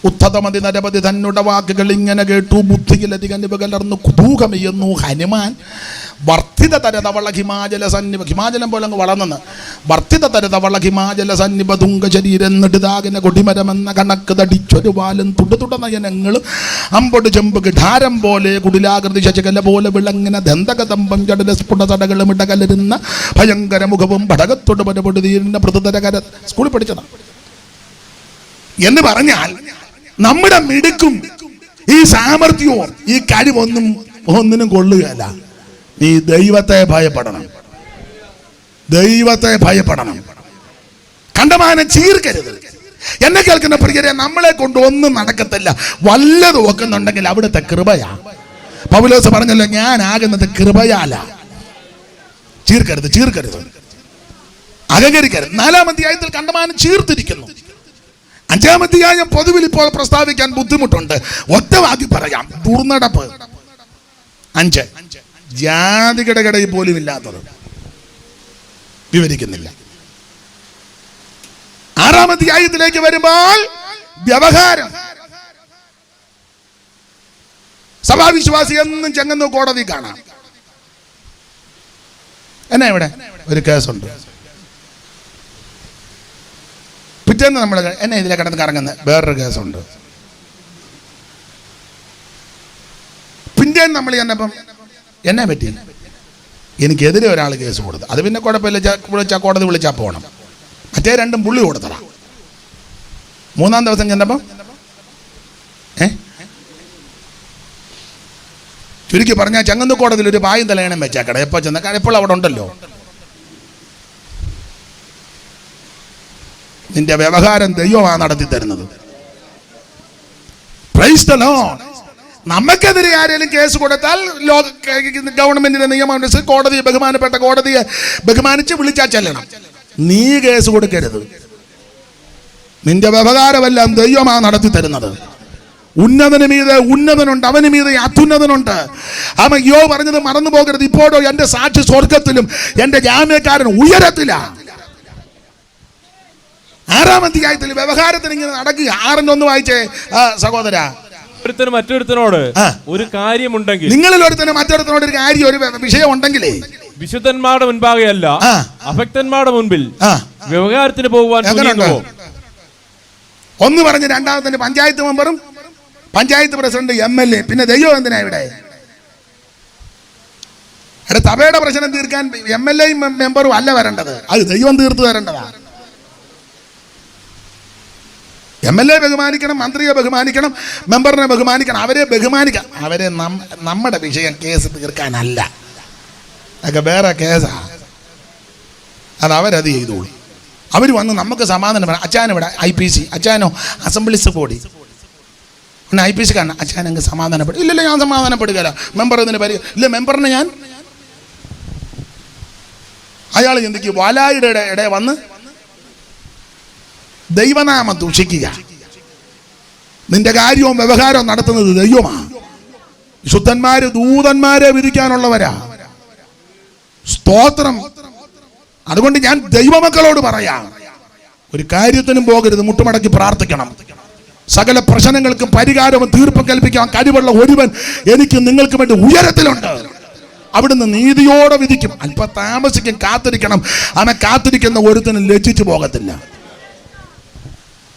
ഉദ്ധതമതി നരപതി തന്നുടെ വാക്കുകൾ ഇങ്ങനെ കേട്ടു, ബുദ്ധിയിലധികനിവ് കലർന്നു കുതൂഹമെയ്യുന്നു ഹനുമാൻ. വർദ്ധിത തരതവള ഹിമാചല സന്നിപ, ഹിമാചലം പോലെ അങ്ങ് വളർന്നെന്ന്. വർദ്ധിത തരതവള ഹിമാചല സന്നിപ തുങ്ക ശരീരം നെടുതാകിന കൊടിമരമെന്ന കണക്ക് തടിച്ചൊരു വാലും തുട നയനങ്ങളും അമ്പൊട് ചെമ്പ് ധാരം പോലെ കുടിലാകൃതി ശശകല പോലെ വിളങ്ങിന ദന്തകതമ്പം ചടല സ്ഫുട തടകളും ഇടകലരുന്ന ഭയങ്കര മുഖവും പടകത്തോട് പരപൊടുതീരുന്ന പൃഥുതരകര. സ്കൂളിൽ പഠിച്ചതാണ്. എന്ന് പറഞ്ഞാൽ നമ്മുടെ മിടുക്കും ഈ സാമർഥ്യവും ഈ കഴിവൊന്നും ഒന്നിനും കൊള്ളുകയല്ല. നീ ദൈവത്തെ ഭയപ്പെടണം, ദൈവത്തെ ഭയപ്പെടണം. കണ്ടമാനം ചീർക്കരുത്. എന്നെ കേൾക്കുന്ന പ്രിയരെ, നമ്മളെ കൊണ്ട് ഒന്നും നടക്കത്തില്ല. വല്ലതും ഒക്കുന്നുണ്ടെങ്കിൽ അവിടുത്തെ കൃപയാ. പൗലോസ് പറഞ്ഞല്ലോ, ഞാൻ ആകുന്നത് കൃപയാല. ചീർക്കരുത്, ചീർക്കരുത്, അഹങ്കരിക്കരുത്. 4-ാം അധ്യായത്തിൽ കണ്ടമാനം ചീർത്തിരിക്കുന്നു. 5-ാം അധ്യായം പൊതുവിൽ ഇപ്പോൾ പ്രസ്താവിക്കാൻ ബുദ്ധിമുട്ടുണ്ട്. ഒറ്റവാക്കി പറയാം, ദുർനടപ്പ്. 5 ജാതികളുടെ ഇടയിൽ പോലും ഇല്ലാത്തത് വിവരിക്കുന്നില്ല. 6-ാം അധ്യായത്തിലേക്ക് വരുമ്പോൾ വ്യവഹാരം. സഭാവിശ്വാസി എന്നും ചെങ്ങന്നൂർ കോടതി കാണാം. എന്നാ ഇവിടെ ഒരു കേസുണ്ട്, പിറ്റേന്ന് നമ്മൾ എന്നെ ഇതിലെ കിടന്ന് കറങ്ങുന്ന വേറൊരു കേസുണ്ട്. പിറ്റേന്ന് നമ്മൾ ചെന്നപ്പം എന്നെ പറ്റി എനിക്കെതിരെ ഒരാൾ കേസ് കൊടുത്തു. അത് പിന്നെ കുഴപ്പമില്ല, വിളിച്ചാൽ കോടതി വിളിച്ചാൽ പോകണം. മറ്റേ രണ്ടും പുള്ളി കൊടുത്തടാ. 3-ാം ദിവസം ചെന്നപ്പം ചുരുക്കി പറഞ്ഞാൽ ചെങ്ങന്നൂർ കോടതിയിൽ ഒരു പായും തലയണം വെച്ചേക്കട. എപ്പോൾ ചെന്നാൽ എപ്പോൾ അവിടെ ഉണ്ടല്ലോ. നിന്റെ വ്യവഹാരം ദൈവമാണ് നടത്തി തരുന്നത്. Praise the Lord. നമുക്കെതിരെ ആരെങ്കിലും കേസ് കൊടുത്താൽ ഗവൺമെന്റിന്റെ നിയമം അനുസരിച്ച് കോടതിയെ, ബഹുമാനപ്പെട്ട കോടതിയെ ബഹുമാനിച്ച് വിളിച്ചാൽ ചെല്ലണം. നീ കേസ് കൊടുക്കരുത്. നിന്റെ വ്യവഹാരമെല്ലാം ദൈവമാണ് നടത്തി തരുന്നത്. ഉന്നതന് മീതെ ഉന്നതനുണ്ട്, അവന് മീതെ അത്യുന്നതനുണ്ട്. അവൻ യോ പറഞ്ഞത് മറന്നു പോകരുത്. ഇപ്പോഴോ എന്റെ സാക്ഷി സ്വർഗത്തിലും എന്റെ ജാമ്യക്കാരൻ ഉയരത്തിലാണ്. 6-ാം അധ്യായത്തിൽ വ്യവഹാരത്തിന് ഇങ്ങനെ നടക്കുക. 6-1 വായിച്ചേ സഹോദര. മറ്റൊരുത്തനോട് ഒരു കാര്യമുണ്ടെങ്കിൽ, നിങ്ങളിൽ ഒരുത്തന് മറ്റൊരുത്തനോട് ഒരു കാര്യം, ഒരു വിഷയം ഉണ്ടെങ്കിലേ വിശുദ്ധന്മാരുടെ മുൻപാകെ അല്ല, അഭക്തന്മാരുടെ മുൻപിൽ വ്യവഹാരത്തിന് പോകുവാൻ ഒന്ന് പറഞ്ഞ്, രണ്ടാമത്തെ പഞ്ചായത്ത് മെമ്പറും പഞ്ചായത്ത് പ്രസിഡന്റ് MLA. പിന്നെ ദൈവം എന്തിനാ ഇവിടെ? സഭയുടെ പ്രശ്നം തീർക്കാൻ MLA-യും മെമ്പറും അല്ല വരേണ്ടത്, അത് ദൈവം തീർത്തു തരേണ്ടതാ. MLA ബഹുമാനിക്കണം, മന്ത്രിയെ ബഹുമാനിക്കണം, മെമ്പറിനെ ബഹുമാനിക്കണം, അവരെ ബഹുമാനിക്കണം. അവരെ നമ്മുടെ വിഷയം കേസ് തീർക്കാനല്ല, അതൊക്കെ വേറെ കേസാ. അത് അവരത് ചെയ്തോളൂ. അവർ വന്ന് നമുക്ക് സമാധാനം പറയാം. അച്ഛാനിവിടെ IPC, അച്ഛാനോ അസംബ്ലീസ് ബോഡി, പിന്നെ IPC കാണാം. അച്ഛനങ്ങ് സമാധാനപ്പെടും. ഇല്ലല്ലോ, ഞാൻ സമാധാനപ്പെടുകയില്ല. മെമ്പർ ഇതിന് ഇല്ല, മെമ്പറിനെ ഞാൻ അയാൾ ചിന്തിക്കും, വാലായുടെ ഇടയിൽ വന്ന് ദൈവനാമം ദൂഷിക്കുക. നിന്റെ കാര്യവും വ്യവഹാരവും നടത്തുന്നത് ദൈവമാണ്. വിശുദ്ധന്മാര് ദൂതന്മാരെ വിധിക്കാനുള്ളവരാ. സ്തോത്രം. അതുകൊണ്ട് ഞാൻ ദൈവമക്കളോട് പറയാം, ഒരു കാര്യത്തിനും പോകരുത്, മുട്ടുമടക്കി പ്രാർത്ഥിക്കണം. സകല പ്രശ്നങ്ങൾക്കും പരിഹാരവും തീർപ്പും കൽപ്പിക്കാൻ കഴിവുള്ള ഒരുവൻ എനിക്ക് നിങ്ങൾക്ക് വേണ്ടി ഉയരത്തിലുണ്ട്. അവിടുന്ന് നീതിയോടെ വിധിക്കും. അല്പം താമസിക്കും, കാത്തിരിക്കണം. അവനെ കാത്തിരിക്കുന്ന ഒരുത്തനും ലജ്ജിച്ചു പോകത്തില്ല.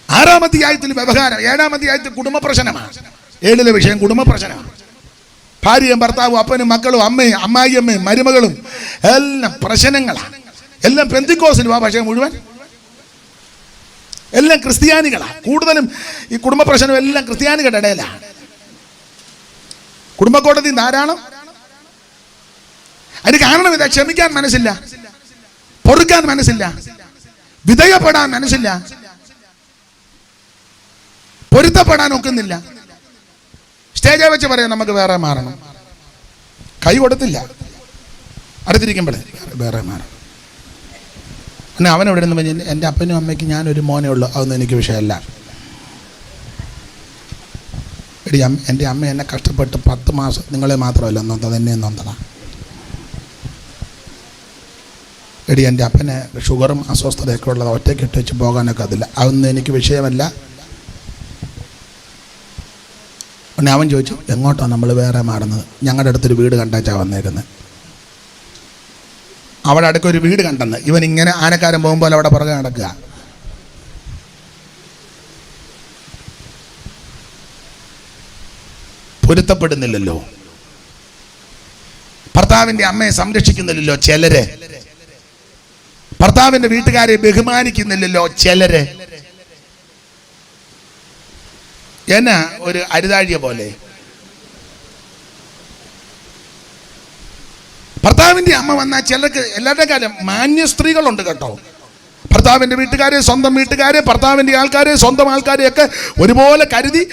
6-ാം അധ്യായത്തിൽ വ്യവഹാരം. 7-ാം അധ്യായത്തിൽ കുടുംബ പ്രശ്നമാണ്. 7-ലെ വിഷയം കുടുംബ പ്രശ്നമാണ്. ഭാര്യയും ഭർത്താവും, അപ്പനും മക്കളും, അമ്മയും അമ്മായിയമ്മയും മരുമകളും എല്ലാം പ്രശ്നങ്ങളാണ്. എല്ലാം പെന്തിക്കോസിലും ആ പക്ഷേ മുഴുവൻ എല്ലാം ക്രിസ്ത്യാനികളാണ്. കൂടുതലും ഈ കുടുംബ പ്രശ്നം എല്ലാം ക്രിസ്ത്യാനികളുടെ ഇടയിലാണ്. കുടുംബ കോടതി ധാരാളം. അതിന് കാരണം ഇതാ, ക്ഷമിക്കാൻ മനസ്സില്ല, പൊറുക്കാൻ മനസ്സില്ല, വിധേയപ്പെടാൻ മനസ്സില്ല. പൊരുത്തപ്പെടാൻ ഒക്കുന്നില്ല. സ്റ്റേജിൽ വെച്ച് പറയാം നമുക്ക് വേറെ മാറണം, കൈ കൊടുത്തില്ല, അടുത്തിരിക്കുമ്പോഴേ വേറെ മാറണം. പിന്നെ അവനെവിടെ നിന്ന് പറഞ്ഞ് എൻ്റെ അപ്പനും അമ്മയ്ക്ക് ഞാനൊരു മോനേ ഉള്ളൂ, അതൊന്നും എനിക്ക് വിഷയമല്ല. എടി എൻ്റെ അമ്മ എന്നെ കഷ്ടപ്പെട്ട് 10 മാസം നിങ്ങളെ മാത്രമല്ല നൊന്തത്, എന്നെ നൊന്തതാ. എടി എൻ്റെ അപ്പന് ഷുഗറും അസ്വസ്ഥതയൊക്കെ ഉള്ളത്, ഒറ്റയ്ക്ക് ഇട്ട് വെച്ച് പോകാനൊക്കെ അതില്ല, അതൊന്നും എനിക്ക് വിഷയമല്ല. പിന്നെ അവൻ ചോദിച്ചു എങ്ങോട്ടാണ് നമ്മൾ വേറെ മാറുന്നത്? ഞങ്ങളുടെ അടുത്തൊരു വീട് കണ്ടാച്ചാ വന്നേക്കുന്നത്. അവിടെ അടുക്കൊരു വീട് കണ്ടെന്ന് ഇവൻ ഇങ്ങനെ ആനക്കാരൻ പോകുമ്പോൾ അവിടെ പുറകെ നടക്കുക. പൊരുത്തപ്പെടുന്നില്ലല്ലോ, ഭർത്താവിൻ്റെ അമ്മയെ സംരക്ഷിക്കുന്നില്ലല്ലോ ചിലര്, ഭർത്താവിൻ്റെ വീട്ടുകാരെ ബഹുമാനിക്കുന്നില്ലല്ലോ ചിലര്. എന്നാ ഒരു അരുതാഴിയ പോലെ ഭർത്താവിൻ്റെ അമ്മ വന്നാൽ ചിലർക്ക്, എല്ലാവരുടെ കാര്യം മാന്യ സ്ത്രീകളുണ്ട് കേട്ടോ. ഭർത്താവിൻ്റെ വീട്ടുകാരെ, സ്വന്തം വീട്ടുകാരെ, ഭർത്താവിൻ്റെ ആൾക്കാരെ, സ്വന്തം ആൾക്കാരെയൊക്കെ ഒരുപോലെ കരുതി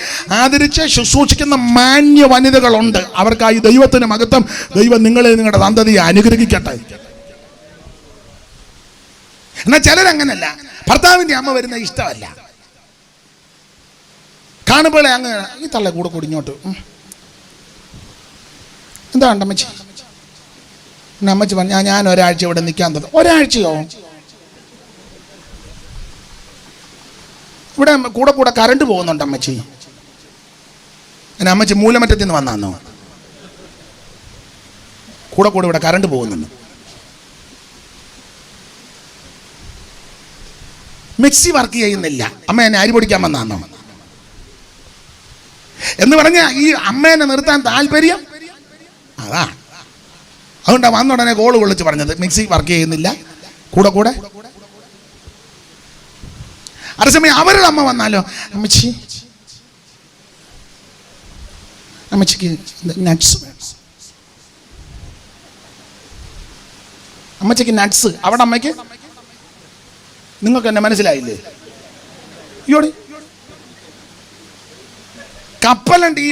ആദരിച്ച് ശുശ്രൂഷിക്കുന്ന മാന്യ വനിതകളുണ്ട്. അവർക്കായി ദൈവത്തിന് മഹത്വം. ദൈവം നിങ്ങളെ, നിങ്ങളുടെ സന്തതിയെ അനുഗ്രഹിക്കട്ടെ. എന്നാൽ ചിലരങ്ങനല്ല, ഭർത്താവിൻ്റെ അമ്മ വരുന്ന ഇഷ്ടമല്ല, കാണുമ്പോഴേ അങ്ങ് ഈ തള്ള കൂടെ കൂടിഞ്ഞോട്ട് എന്താ അമ്മച്ചി. അമ്മച്ചി പറഞ്ഞ ഞാൻ ഒരാഴ്ച ഇവിടെ നിൽക്കാൻ തോന്നും. ഒരാഴ്ചയോ? ഇവിടെ കൂടെ കൂടെ കറണ്ട് പോകുന്നുണ്ട് അമ്മച്ചി. എന്നെ അമ്മച്ചി മൂലമറ്റത്തിൽ നിന്ന് വന്നാന്നോ? കൂടെ കൂടെ ഇവിടെ കറണ്ട് പോകുന്നുണ്ട്. മിക്സി വർക്ക് ചെയ്യുന്നില്ല, അമ്മ എന്നെ അരി പൊടിക്കാൻ വന്നാന്നോ എന്ന് പറഞ്ഞ ഈ അമ്മേനെ നിർത്താൻ താല്പര്യം അതാ. അതുകൊണ്ടാണ് വന്ന ഉടനെ കോള് വിളിച്ച് പറഞ്ഞത് മിക്സി വർക്ക് ചെയ്യുന്നില്ല, കൂടെ കൂടെ. അതേസമയം അവരുടെ അമ്മ വന്നാലോ, അമ്മച്ചി അമ്മച്ചിക്ക് നട്ട്സ്, അമ്മച്ചിക്ക് നട്ട്സ്. അവിടെ അമ്മയ്ക്ക് നിങ്ങൾക്ക് എന്നെ മനസ്സിലായില്ലേ? അയ്യോടി കപ്പലുണ്ട്, ഈ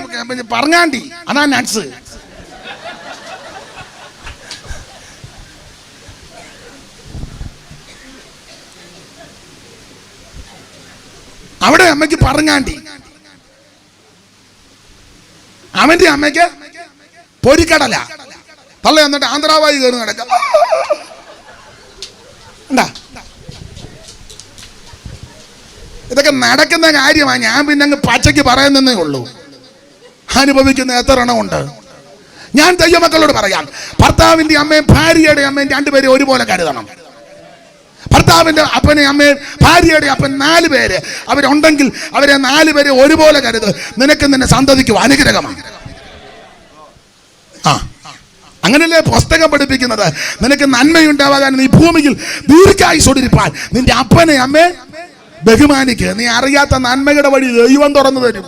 പറഞ്ഞാണ്ടി, അതാ നട്ട്സ്. അവിടെ അമ്മയ്ക്ക് പറഞ്ഞാണ്ടി, അവന്റെ അമ്മയ്ക്ക് പൊരിക്കടല. തള്ള എന്നിട്ട് ആന്ധ്രാവായി കയറി നടക്ക. ഇതൊക്കെ നടക്കുന്ന കാര്യമാണ്. ഞാൻ പിന്നെ അങ്ങ് പച്ചയ്ക്ക് പറയുന്നേ ഉള്ളൂ. അനുഭവിക്കുന്ന എത്ര എണ്ണമുണ്ട്. ഞാൻ ദൈവമക്കളോട് പറയാം, ഭർത്താവിന്റെ അമ്മയും ഭാര്യയുടെ അമ്മയും രണ്ടുപേരെ ഒരുപോലെ കരുതണം. ഭർത്താവിന്റെ അപ്പനെ അമ്മയും ഭാര്യയുടെ അപ്പൻ 4 പേര് അവരുണ്ടെങ്കിൽ അവരെ 4 പേരെ ഒരുപോലെ കരുത്. നിനക്ക് നിന്നെ സന്തതിക്കും അനുഗ്രഹമാണ്. അങ്ങനല്ലേ പുസ്തകം പഠിപ്പിക്കുന്നത്? നിനക്ക് നന്മയുണ്ടാവാൻ നീ ഭൂമിയിൽ ദീർഘായുസ്സോടിരിപ്പാൻ നിന്റെ അപ്പനെ അമ്മയെ ബഹുമാനിക്കുക. നീ അറിയാത്ത നന്മയുടെ വഴി ദൈവം തുറന്നു തരും.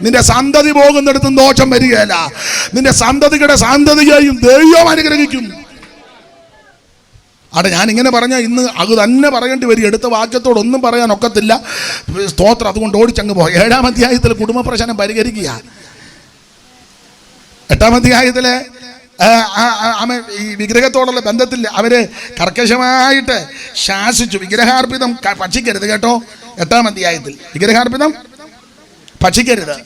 നിന്റെ സന്തതി പോകുന്നിടത്തും ദോഷം വരികയല്ല. നിന്റെ സന്തതികളുടെ സന്തതിയെയും ദൈവം അനുഗ്രഹിക്കും. അവിടെ ഞാൻ ഇങ്ങനെ പറഞ്ഞാൽ ഇന്ന് അത് തന്നെ പറയേണ്ടി വരും. എടുത്ത വാക്യത്തോടൊന്നും പറയാൻ ഒക്കത്തില്ല. സ്തോത്രം. അതുകൊണ്ട് ഓടിച്ചങ്ങ് പോയി. 7-ാം അധ്യായത്തിൽ കുടുംബ പ്രശ്നം പരിഹരിക്കുക. 8-ാം അധ്യായത്തിലെ ഈ വിഗ്രഹത്തോടുള്ള ബന്ധത്തിൽ അവര് കർക്കശമായിട്ട് ശാസിച്ചു. വിഗ്രഹാർപ്പിതം ഭക്ഷിക്കരുത് കേട്ടോ. 8-ാം അധ്യായത്തിൽ വിഗ്രഹാർപ്പിതം ഭക്ഷിക്കരുത്.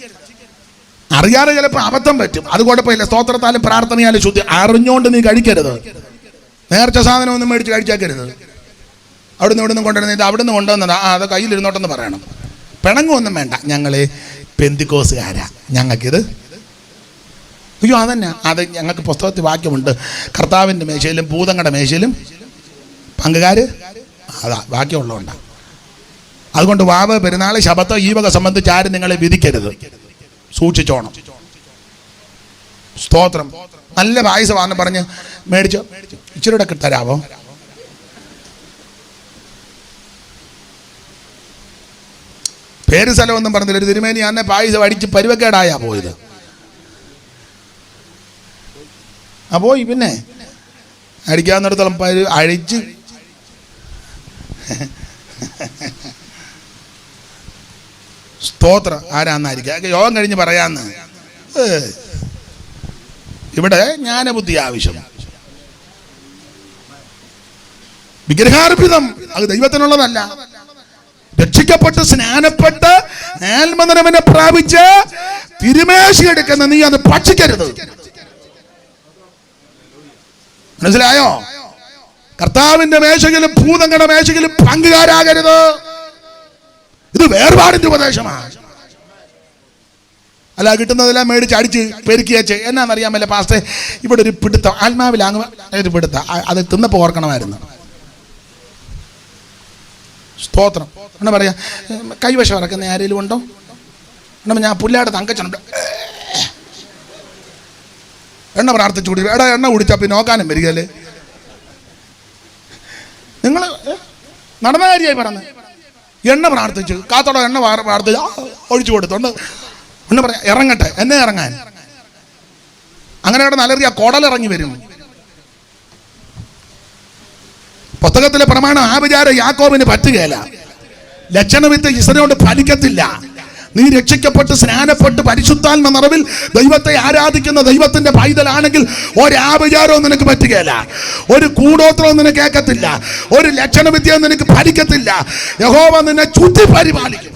അറിയാതെ ചിലപ്പോൾ അബദ്ധം പറ്റും, അത് കുഴപ്പമില്ല. സ്തോത്രത്താലും പ്രാർത്ഥനയാലും ശുദ്ധി. അറിഞ്ഞുകൊണ്ട് നീ കഴിക്കരുത്. നേർച്ച സാധനം ഒന്നും മേടിച്ച് കഴിച്ചേക്കരുത്. അവിടുന്ന് ഇവിടുന്ന് കൊണ്ടുവരുന്നത്, അവിടുന്ന് കൊണ്ടുവന്നതാ, അത് കയ്യിലിരുന്നോട്ടെന്ന് പറയണം. പിണങ്ങൊന്നും വേണ്ട. ഞങ്ങള് പെന്തിക്കോസുകാരാ, ഞങ്ങൾക്കിത്. അയ്യോ അതന്നെ, അത് ഞങ്ങൾക്ക് പുസ്തകത്തിൽ വാക്യമുണ്ട്, കർത്താവിൻ്റെ മേശയിലും ഭൂതങ്ങളുടെ മേശയിലും പങ്കുകാര്. അതാ വാക്യമുള്ളതുകൊണ്ടാണ്. അതുകൊണ്ട് വാവ്, പെരുന്നാൾ, ശബത്ത് ഈ വക സംബന്ധിച്ച് ആരും നിങ്ങളെ വിധിക്കരുത്. സൂക്ഷിച്ചോണം. സ്തോത്രം. നല്ല പായസമാണെന്ന് പറഞ്ഞ് മേടിച്ചോ, ഇച്ചിരി കൂടെ തരാവോ? പേര് സ്ഥലമൊന്നും പറഞ്ഞില്ല. ഒരു തിരുമേനി അന്നെ പായസം അടിച്ച് പരുവക്കേടായാ പോയത്. പോയി പിന്നെ അടിക്കാവുന്നിടത്തോളം അഴിച്ച് സ്തോത്രം. ആരാന്നായിരിക്കും യോഗം കഴിഞ്ഞ് പറയാന്ന്. ഇവിടെ ജ്ഞാനബുദ്ധി ആവശ്യം. വിഗ്രഹാർപ്പിതം അത് ദൈവത്തിനുള്ളതല്ല. രക്ഷിക്കപ്പെട്ട് സ്നാനപ്പെട്ട് ആത്മനിറവിനെ പ്രാപിച്ച് തിരുമേശി എടുക്കുന്ന നീ അത് ഭക്ഷിക്കരുത്. മനസ്സിലായോ? കർത്താവിന്റെ മേശയിലും ഭൂതങ്ങളുടെ മേശയിലും പങ്കുകാരാകരുത്. ഇത് വേർപാടിന്റെ ഉപദേശമാണ്. അല്ല, കിട്ടുന്നതെല്ലാം മേടിച്ച് അടിച്ച് പെരുക്കി വെച്ച് എന്നാന്നറിയാമല്ലേ പാസ്റ്റേ, ഇവിടെ ഒരു പിടുത്തം ആത്മാവിലാങ്ങ ഒരു പിടുത്തം, അത് തിന്നപ്പോൾ ഓർക്കണമായിരുന്നു. സ്തോത്രം. എന്നാ പറയാ, കൈവശം ഇറക്കുന്ന ആരെങ്കിലും ഉണ്ടോ? എന്നാ ഞാൻ പുല്ലാട് തങ്കച്ചുണ്ട് എണ്ണ പ്രാർത്ഥിച്ചു കുടി. എടാ, എണ്ണ കുടിച്ചാൽ പിന്നെ നോക്കാനും വരികയല്ലേ. നിങ്ങൾ നടന്ന കാര്യമായി പറഞ്ഞ് എണ്ണ പ്രാർത്ഥിച്ചു, കാത്തോടെ എണ്ണ പ്രാർത്ഥിച്ച് ഒഴിച്ചു കൊടുത്തോണ്ട് ഒന്ന് പറയാം ഇറങ്ങട്ടെ, എന്നെ ഇറങ്ങാൻ. അങ്ങനെ അവിടെ നല്ലറിയാ കുടലിറങ്ങി വരും. പുസ്തകത്തിലെ പ്രമാണം ആഭിചാരം യാക്കോബിന് പറ്റുകയില്ല. ലക്ഷണവിത്ത് ഇസ്രായേൽ ഫലിക്കത്തില്ല. നീ രക്ഷിക്കപ്പെട്ട് സ്നാനപ്പെട്ട് പരിശുദ്ധാത്മ നിറവിൽ ദൈവത്തെ ആരാധിക്കുന്ന ദൈവത്തിന്റെ പൈതലാണെങ്കിൽ ഒരാഭിചാരവും നിനക്ക് പറ്റുകയില്ല, ഒരു കൂടോത്രവും നിനക്ക് കേൾക്കത്തില്ല, ഒരു ലക്ഷണവിദ്യയും നിനക്ക് ഫലിക്കത്തില്ല. യഹോവ നിന്നെ ചുറ്റി പരിപാലിക്കും.